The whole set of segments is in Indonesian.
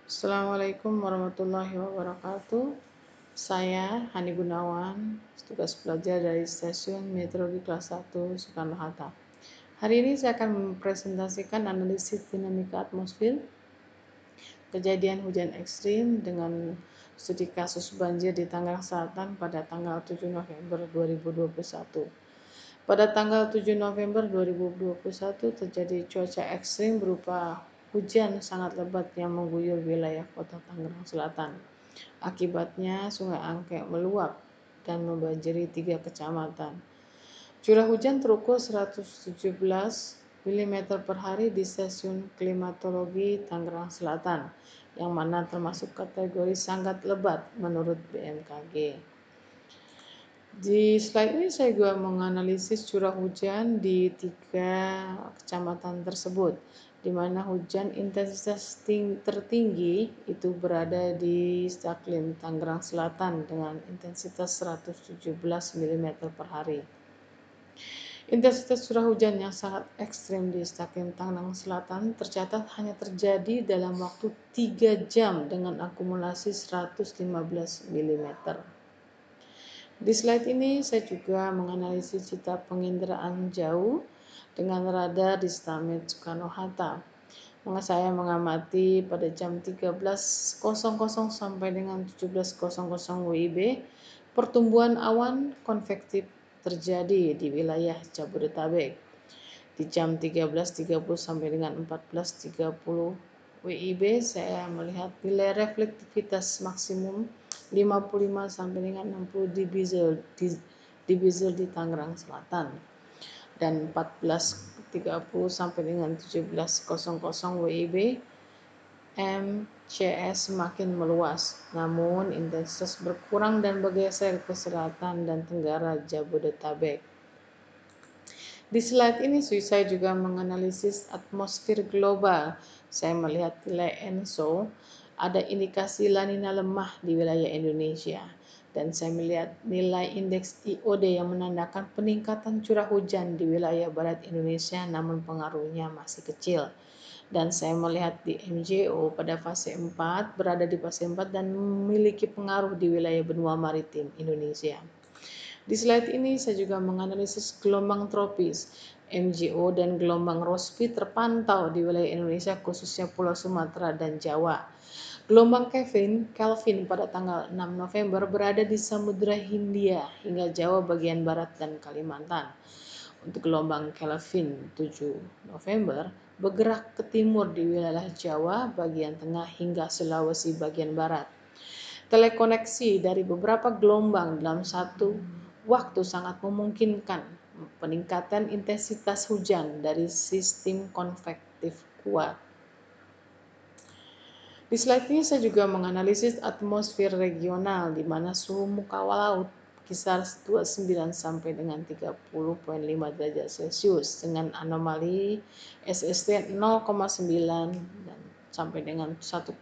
Assalamualaikum warahmatullahi wabarakatuh. Saya Hani Gunawan, tugas belajar dari Stasiun Meteorologi Kelas 1 Soekarno-Hatta. Hari ini saya akan mempresentasikan analisis dinamika atmosfer, kejadian hujan ekstrim dengan studi kasus banjir di Tangerang Selatan pada tanggal 7 November 2021. Pada tanggal 7 November 2021 terjadi cuaca ekstrim berupa hujan sangat lebat yang mengguyur wilayah kota Tangerang Selatan. Akibatnya Sungai Angke meluap dan membanjiri 3 kecamatan. Curah hujan terukur 117 mm per hari di Stasiun Klimatologi Tangerang Selatan, yang mana termasuk kategori sangat lebat menurut BMKG. Di slide ini saya juga menganalisis curah hujan di 3 kecamatan tersebut, di mana hujan intensitas tertinggi itu berada di Staklim, Tangerang Selatan dengan intensitas 117 mm per hari. Intensitas curah hujan yang sangat ekstrim di Staklim, Tangerang Selatan tercatat hanya terjadi dalam waktu 3 jam dengan akumulasi 115 mm. Di slide ini saya juga menganalisis cita penginderaan jauh dengan radar di Stamed Soekarno-Hatta. Saya mengamati pada jam 13.00 sampai dengan 17.00 WIB, pertumbuhan awan konvektif terjadi di wilayah Jabodetabek. Di jam 13.30 sampai dengan 14.30 WIB, saya melihat nilai reflektivitas maksimum 55 sampai dengan 60 dBz di Tangerang Selatan. Dan 14.30 sampai dengan 17.00 WIB, MCS semakin meluas, namun intensitas berkurang dan bergeser ke selatan dan tenggara Jabodetabek. Di slide ini saya juga menganalisis atmosfer global. Saya melihat nilai ENSO, ada indikasi La Nina lemah di wilayah Indonesia. Dan saya melihat nilai indeks IOD yang menandakan peningkatan curah hujan di wilayah barat Indonesia, namun pengaruhnya masih kecil. Dan saya melihat di MJO pada fase 4, berada di fase 4 dan memiliki pengaruh di wilayah benua maritim Indonesia. Di slide ini saya juga menganalisis gelombang tropis. MJO dan gelombang Rossby terpantau di wilayah Indonesia, khususnya Pulau Sumatera dan Jawa. Gelombang Kelvin pada tanggal 6 November berada di Samudra Hindia hingga Jawa bagian barat dan Kalimantan. Untuk gelombang Kelvin 7 November bergerak ke timur di wilayah Jawa bagian tengah hingga Sulawesi bagian barat. Telekoneksi dari beberapa gelombang dalam satu waktu sangat memungkinkan peningkatan intensitas hujan dari sistem konvektif kuat. Di slide ini saya juga menganalisis atmosfer regional, di mana suhu muka laut kisar 29 sampai dengan 30,5 derajat Celcius dengan anomali SST 0,9 dan sampai dengan 1,5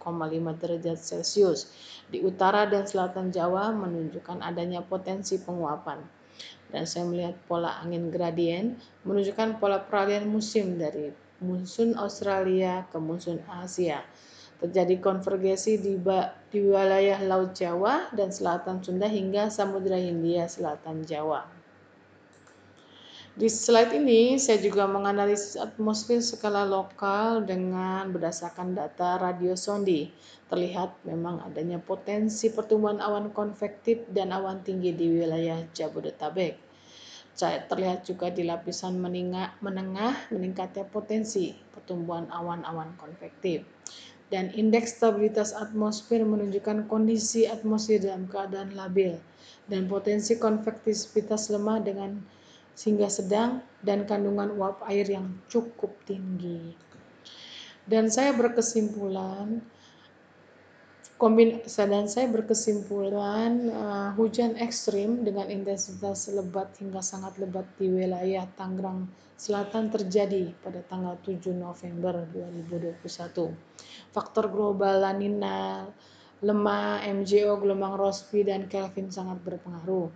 derajat Celcius. Di utara dan selatan Jawa menunjukkan adanya potensi penguapan. Dan saya melihat pola angin gradien menunjukkan pola peralihan musim dari monsun Australia ke monsun Asia. Terjadi konvergensi di wilayah Laut Jawa dan Selatan Sunda hingga Samudra Hindia Selatan Jawa. Di slide ini saya juga menganalisis atmosfer skala lokal dengan berdasarkan data radiosondi. Terlihat memang adanya potensi pertumbuhan awan konvektif dan awan tinggi di wilayah Jabodetabek. Terlihat juga di lapisan menengah meningkatnya potensi pertumbuhan awan-awan konvektif. Dan indeks stabilitas atmosfer menunjukkan kondisi atmosfer dalam keadaan labil dan potensi konvektivitas lemah dengan hingga sedang dan kandungan uap air yang cukup tinggi. Dan saya berkesimpulan hujan ekstrim dengan intensitas lebat hingga sangat lebat di wilayah Tangerang Selatan terjadi pada tanggal 7 November 2021. Faktor global La Nina lemah, MJO, gelombang Rossby dan Kelvin sangat berpengaruh.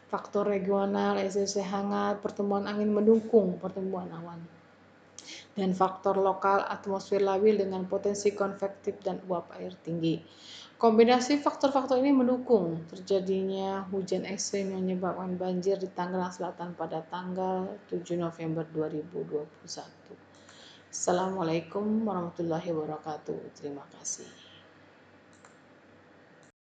Faktor regional SST hangat, pertumbuhan angin mendukung pertumbuhan awan. dan faktor lokal atmosfer labil dengan potensi konvektif dan uap air tinggi. Kombinasi faktor-faktor ini mendukung terjadinya hujan ekstrim yang menyebabkan banjir di Tangerang Selatan pada tanggal 7 November 2021. Assalamualaikum warahmatullahi wabarakatuh. Terima kasih.